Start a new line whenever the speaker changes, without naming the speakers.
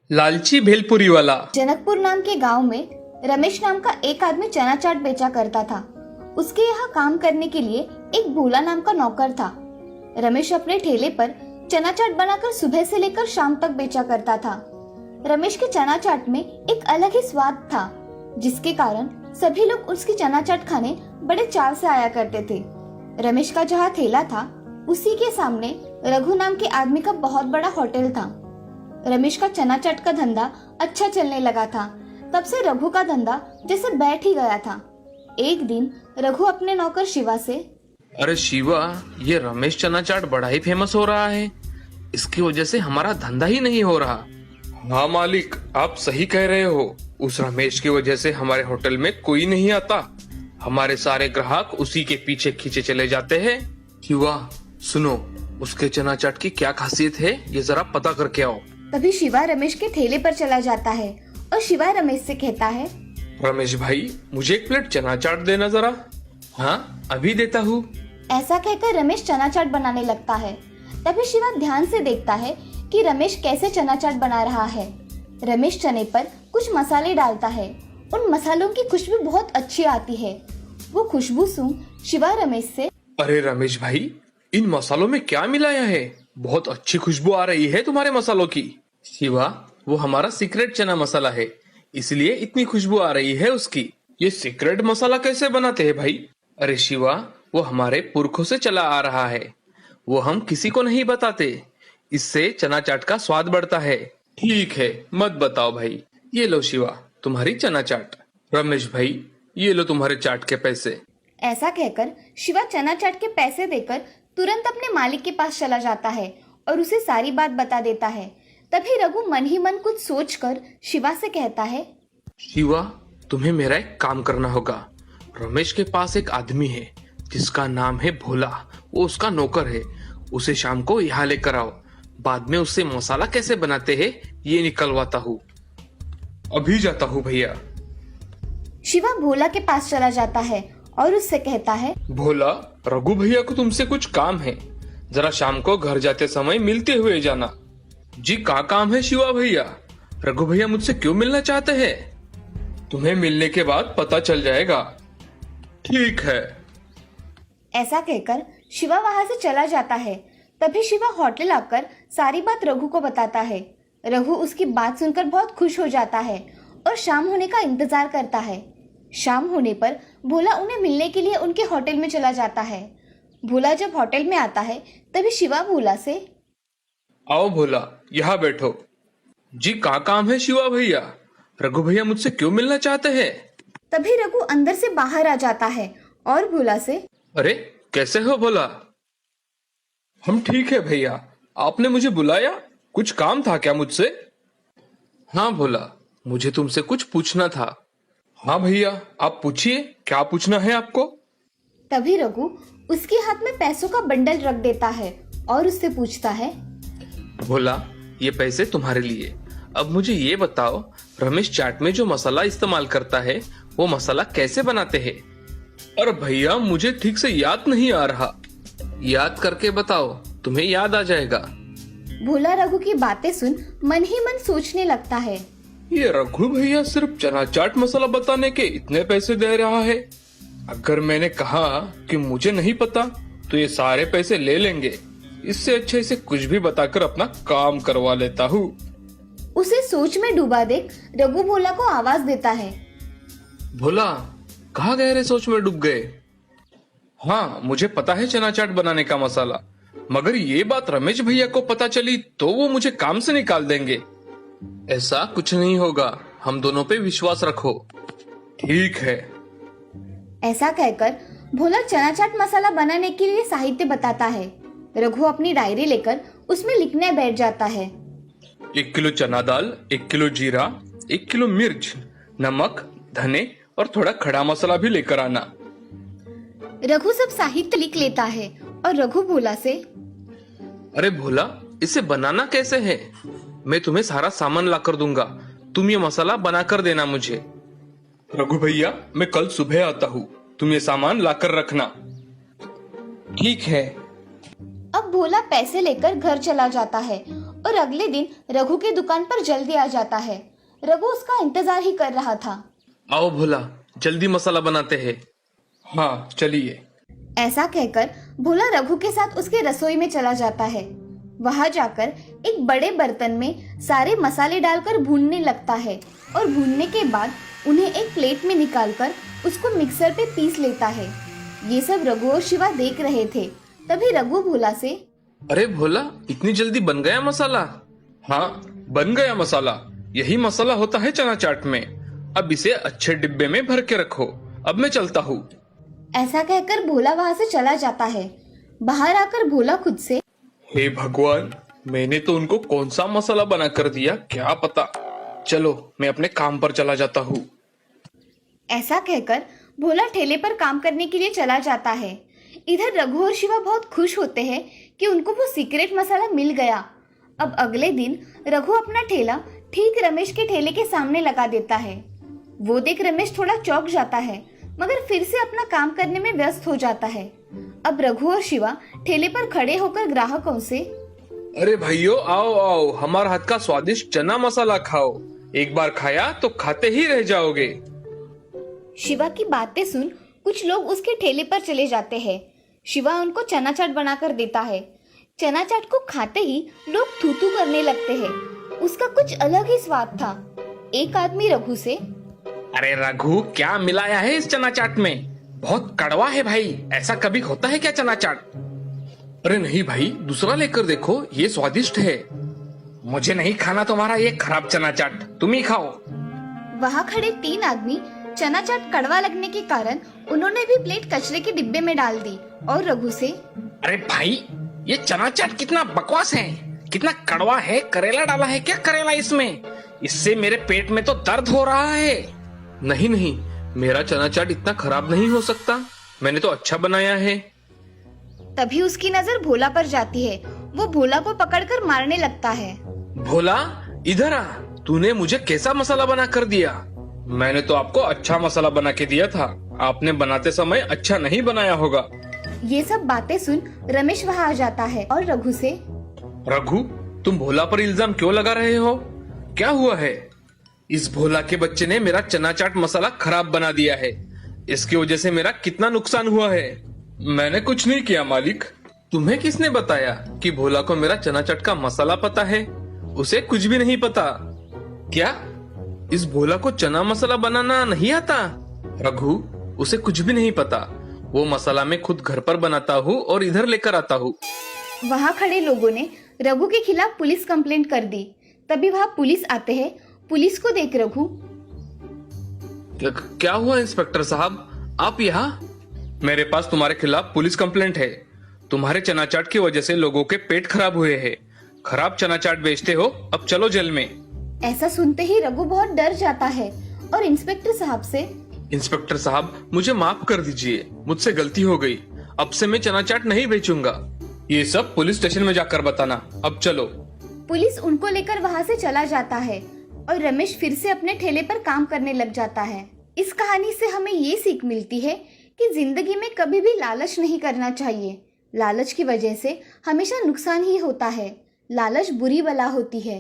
लालची भेलपुरी वाला।
जनकपुर नाम के गांव में रमेश नाम का एक आदमी चना चाट बेचा करता था। उसके यहाँ काम करने के लिए एक भोला नाम का नौकर था। रमेश अपने ठेले पर चना चाट बनाकर सुबह से लेकर शाम तक बेचा करता था। रमेश के चना चाट में एक अलग ही स्वाद था, जिसके कारण सभी लोग उसकी चना चाट खाने बड़े चाव से आया करते थे। रमेश का जहाँ ठेला था, उसी के सामने रघु नाम के आदमी का बहुत बड़ा होटल था। रमेश का चना चाट का धंधा अच्छा चलने लगा था। तब से रघु का धंधा जैसे बैठ ही गया था। एक दिन रघु अपने नौकर शिवा से,
अरे शिवा, ये रमेश चना चाट बड़ा ही फेमस हो रहा है। इसकी वजह से हमारा धंधा ही नहीं हो रहा। हाँ मालिक, आप सही कह रहे हो। उस रमेश की वजह से हमारे होटल में कोई नहीं आता। हमारे सारे ग्राहक उसी के पीछे खींचे चले जाते हैं। शिवा सुनो, उसके चना चाट की क्या खासियत है, ये जरा पता करके आओ।
तभी शिवा रमेश के ठेले पर चला जाता है और शिवा रमेश से कहता है,
रमेश भाई, मुझे एक प्लेट चना चाट देना जरा। हाँ, अभी देता हूँ।
ऐसा कहकर रमेश चना चाट बनाने लगता है। तभी शिवा ध्यान से देखता है कि रमेश कैसे चना चाट बना रहा है। रमेश चने पर कुछ मसाले डालता है। उन मसालों की खुशबू बहुत अच्छी आती है। वो खुशबू सुन शिवा रमेश से,
अरे रमेश भाई, इन मसालों में क्या मिलाया है? बहुत अच्छी खुशबू आ रही है तुम्हारे मसालों की। शिवा, वो हमारा सीक्रेट चना मसाला है, इसलिए इतनी खुशबू आ रही है उसकी। ये सीक्रेट मसाला कैसे बनाते हैं भाई? अरे शिवा, वो हमारे पुरखों से चला आ रहा है। वो हम किसी को नहीं बताते। इससे चना चाट का स्वाद बढ़ता है। ठीक है, मत बताओ भाई। ये लो शिवा, तुम्हारी चना चाट। रमेश भाई, ये लो तुम्हारे चाट के पैसे।
ऐसा कहकर शिवा चना चाट के पैसे देकर तुरंत अपने मालिक के पास चला जाता है और उसे सारी बात बता देता है। तभी रघु मन ही मन कुछ सोचकर शिवा से कहता है,
शिवा, तुम्हें मेरा एक काम करना होगा। रमेश के पास एक आदमी है जिसका नाम है भोला। वो उसका नौकर है। उसे शाम को यहाँ लेकर आओ। बाद में उससे मसाला कैसे बनाते हैं ये निकलवाता हूँ। अभी जाता हूँ भैया।
शिवा भोला के पास चला जाता है और उससे कहता है,
भोला, रघु भैया को तुमसे कुछ काम है। जरा शाम को घर जाते समय मिलते हुए जाना। जी, क्या काम है शिवा भैया? रघु भैया मुझसे क्यों मिलना चाहते हैं? तुम्हें मिलने के बाद पता चल जाएगा। ठीक है।
ऐसा कहकर शिवा वहाँ से चला जाता है। तभी शिवा होटल आकर सारी बात रघु को बताता है। रघु उसकी बात सुनकर बहुत खुश हो जाता है और शाम होने का इंतजार करता है। शाम होने पर भोला उन्हें मिलने के लिए उनके होटल में चला जाता है। भोला जब होटल में आता है, तभी शिवा भोला से,
आओ भोला, यहाँ बैठो। जी, क्या काम है शिवा भैया? रघु भैया मुझसे क्यों मिलना चाहते हैं?
तभी रघु अंदर से बाहर आ जाता है और भोला से,
अरे कैसे हो भोला? हम ठीक है भैया। आपने मुझे बुलाया? कुछ काम था क्या मुझसे? हाँ भोला, मुझे तुमसे कुछ पूछना था। हाँ भैया, आप पूछिए, क्या पूछना है आपको?
तभी रघु उसके हाथ में पैसों का बंडल रख देता है और उससे पूछता है,
भोला, ये पैसे तुम्हारे लिए। अब मुझे ये बताओ, रमेश चाट में जो मसाला इस्तेमाल करता है वो मसाला कैसे बनाते हैं? अरे भैया, मुझे ठीक से याद नहीं आ रहा। याद करके बताओ, तुम्हें याद आ जाएगा।
भोला रघु की बातें सुन मन ही मन सोचने लगता है,
ये रघु भैया सिर्फ चना चाट मसाला बताने के इतने पैसे दे रहा है। अगर मैंने कहा कि मुझे नहीं पता तो ये सारे पैसे ले लेंगे। इससे अच्छा इसे कुछ भी बताकर अपना काम करवा लेता हूँ।
उसे सोच में डूबा देख रघु भोला को आवाज देता है,
भोला, कहाँ गहरे सोच में डूब गए? हाँ, मुझे पता है चना चाट बनाने का मसाला, मगर ये बात रमेश भैया को पता चली तो वो मुझे काम से निकाल देंगे। ऐसा कुछ नहीं होगा, हम दोनों पे विश्वास रखो। ठीक है।
ऐसा कहकर भोला चना चाट मसाला बनाने के लिए साहित्य बताता है। रघु अपनी डायरी लेकर उसमें लिखने बैठ जाता है।
1 किलो चना दाल, 1 किलो जीरा, 1 किलो मिर्च, नमक, धने और थोड़ा खड़ा मसाला भी लेकर आना।
रघु सब साहित्य लिख लेता है और रघु भोला से,
अरे भोला, इसे बनाना कैसे है? मैं तुम्हें सारा सामान ला कर दूंगा, तुम ये मसाला बना कर देना मुझे। रघु भैया, मैं कल सुबह आता हूँ, तुम ये सामान ला कर रखना। ठीक है।
अब भोला पैसे लेकर घर चला जाता है और अगले दिन रघु की दुकान पर जल्दी आ जाता है। रघु उसका इंतजार ही कर रहा था।
आओ भोला, जल्दी मसाला बनाते हैं। हाँ चलिए।
ऐसा कहकर भोला रघु के साथ उसके रसोई में चला जाता है। वहां जाकर एक बड़े बर्तन में सारे मसाले डालकर भूनने लगता है और भूनने के बाद उन्हें एक प्लेट में निकालकर उसको मिक्सर पे पीस लेता है। ये सब रघु और शिवा देख रहे थे। तभी रघु भोला से,
अरे भोला, इतनी जल्दी बन गया मसाला? हाँ, बन गया मसाला। यही मसाला होता है चना चाट में। अब इसे अच्छे डिब्बे में भर के रखो। अब मैं चलता हूँ।
ऐसा कहकर भोला वहां से चला जाता है। बाहर आकर भोला खुद से,
हे भगवान, मैंने तो उनको कौन सा मसाला बना कर दिया, क्या पता। चलो, मैं अपने काम पर चला जाता हूँ।
ऐसा कहकर भोला ठेले पर काम करने के लिए चला जाता है। इधर रघु और शिवा बहुत खुश होते हैं कि उनको वो सीक्रेट मसाला मिल गया। अब अगले दिन रघु अपना ठेला ठीक रमेश के ठेले के सामने लगा देता है। वो देख रमेश थोड़ा चौंक जाता है, मगर फिर से अपना काम करने में व्यस्त हो जाता है। अब रघु और शिवा ठेले पर खड़े होकर ग्राहकों से,
अरे भाइयों, आओ आओ, हमारे हाथ का स्वादिष्ट चना मसाला खाओ। एक बार खाया तो खाते ही रह जाओगे।
शिवा की बातें सुन कुछ लोग उसके ठेले पर चले जाते हैं। शिवा उनको चना चाट बनाकर देता है। चना चाट को खाते ही लोग थू थू करने लगते हैं। उसका कुछ अलग ही स्वाद था। एक आदमी रघु से,
अरे रघु, क्या मिलाया है इस चना चाट में? बहुत कड़वा है भाई। ऐसा कभी होता है क्या चना चाट? अरे नहीं भाई, दूसरा लेकर देखो, ये स्वादिष्ट है। मुझे नहीं खाना तुम्हारा ये खराब चना चाट, तुम ही खाओ।
वहाँ खड़े 3 आदमी चना चाट कड़वा लगने के कारण उन्होंने भी प्लेट कचरे के डिब्बे में डाल दी और रघु से,
अरे भाई, ये चना चाट कितना बकवास है, कितना कड़वा है। करेला डाला है क्या करेला इसमें? इससे मेरे पेट में तो दर्द हो रहा है। नहीं नहीं, मेरा चना चाट इतना खराब नहीं हो सकता। मैंने तो अच्छा बनाया है।
तभी उसकी नजर भोला पर जाती है। वो भोला को पकड़कर मारने लगता है।
भोला, इधर आ। तूने मुझे कैसा मसाला बना कर दिया? मैंने तो आपको अच्छा मसाला बना के दिया था। आपने बनाते समय अच्छा नहीं बनाया होगा।
ये सब बातें सुन रमेश वहाँ आ जाता है और रघु से,
रघु, तुम भोला पर इल्जाम क्यों लगा रहे हो? क्या हुआ है? इस भोला के बच्चे ने मेरा चना चाट मसाला खराब बना दिया है। इसकी वजह से मेरा कितना नुकसान हुआ है। मैंने कुछ नहीं किया मालिक। तुम्हें किसने बताया कि भोला को मेरा चना चाट का मसाला पता है? उसे कुछ भी नहीं पता। क्या इस भोला को चना मसाला बनाना नहीं आता? रघु, उसे कुछ भी नहीं पता। वो मसाला मैं खुद घर पर बनाता हूँ और इधर लेकर आता हूँ।
वहाँ खड़े लोगों ने रघु के खिलाफ पुलिस कंप्लेंट कर दी। तभी वहाँ पुलिस आते हैं। पुलिस को देख रघु,
क्या हुआ इंस्पेक्टर साहब, आप यहाँ? मेरे पास तुम्हारे खिलाफ पुलिस कंप्लेंट है। तुम्हारे चना चाट की वजह से लोगों के पेट खराब हुए हैं। खराब चना चाट बेचते हो, अब चलो जेल में।
ऐसा सुनते ही रघु बहुत डर जाता है और इंस्पेक्टर साहब से,
इंस्पेक्टर साहब, मुझे माफ कर दीजिए, मुझसे गलती हो गई। अब से मैं चना चाट नहीं बेचूंगा। ये सब पुलिस स्टेशन में जाकर बताना। अब चलो।
पुलिस उनको लेकर वहाँ से चला जाता है और रमेश फिर से अपने ठेले पर काम करने लग जाता है। इस कहानी से हमें ये सीख मिलती है कि जिंदगी में कभी भी लालच नहीं करना चाहिए। लालच की वजह से हमेशा नुकसान ही होता है। लालच बुरी बला होती है।